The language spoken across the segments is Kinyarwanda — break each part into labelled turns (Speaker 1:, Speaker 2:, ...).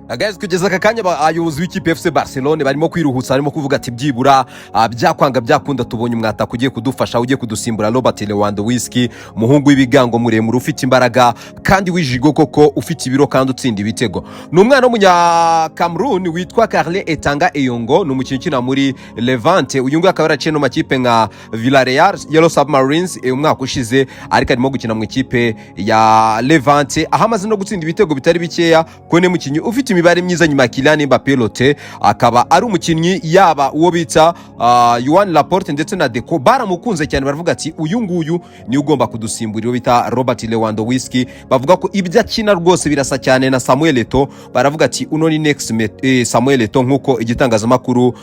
Speaker 1: Guys, kugeza aka kanya abayobozi w'ikipe FC Barcelona barimo kwiruhutsa, barimo kuvuga ati byibura byakwanga byakunda tubonye umwataka ugiye kudufasha, ugiye kudusimbura Lewandownski, umuhungu w'ibigango muremure ufite imbaraga kandi wijigo koko, ufite ibiro kandi utsinda ibitego. Ni umwana w'umunya Cameroon witwa Carle Etanga Eyongo, ni umukinnyi ukina muri Levante. Uyu nguyu akaba yaraciye no makipe nka Villarreal, Yellow Submarines umwaka ushize, ariko arimo gukina mu ikipe ya Levante, aho amaze no gutsinda ibitego bitari bikeya. Ko ne mukinnyi ufite imibare myiza nyuma Kylian Mbappé Lotte, akaba ari umukinnyi yaba uwo bita Joan Laporte ndetse na Deco baramukunze cyane, baravuga ati uyu nguyu ni ugomba kudusimbura, bita Lewandownski. Bavuga ko ibyo akina rwose birasa cyane na Samuel Eto'o, baravuga ati uno ni next Samuel Eto'o, nkuko igitangazamakuru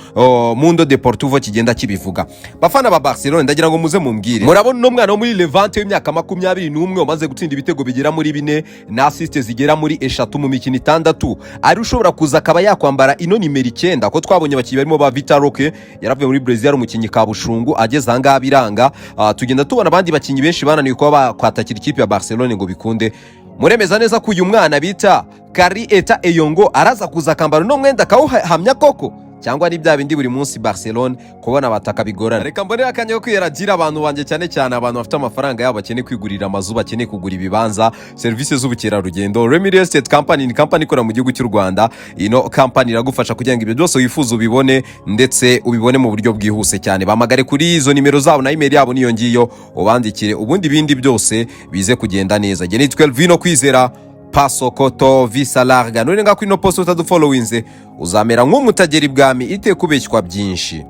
Speaker 1: Mundo Deportivo kigenda kibivuga. Bafana ba Barcelona, ndagira ngo muze mumbwire, murabona no mwana wo muri Levante w'imyaka 21 umaze gutsinda ibitego bigera muri 4 na assist zigera muri 3 mu mikino 6, ari ushobora kuza akaba yakwambara ino nimero 9, ko twabonye abakinnyi barimo ba Vitor Roque yaravuye muri Brazil, umukinnyi kabushungu ageze ahangaha biranga. Tugenda tubona abandi bakinnyi benshi bananiwe kuba bakwatakira ikipe ya Barcelona ngo bikunde. Muremeza neza ko uyu mwana bita Carle Etanga Eyongo araza kuza akambara no mwenda kawuhamya koko, cyangwa ari bya bindi buri munsi Barcelona kubona abataka bigorana. Reka mbonera akanya ko kwiragira abantu banje, cyane cyane abantu bafite amafaranga yabo bakeneye kwigurira amazu, bakeneye kugura ibibanza, serivisi z'ubukerarugendo. Real Estate Company ni company ikora mu gihugu cy'u Rwanda. Ino company iragufasha kugira ngo ibyo byose wifuza ubibone, ndetse ubibone mu buryo bwihuse cyane. Bamagare kuri izo nimero zabo na email yabo niyo ngiyo, ubandikire ubundi bindi byose bize kugenda neza. Gene 12 Vino Kwizera Paso Koto Visa Larga. None ngako ino post utadufollowinze uzamera nk'umutageri bwami ite kubeshywa byinshi.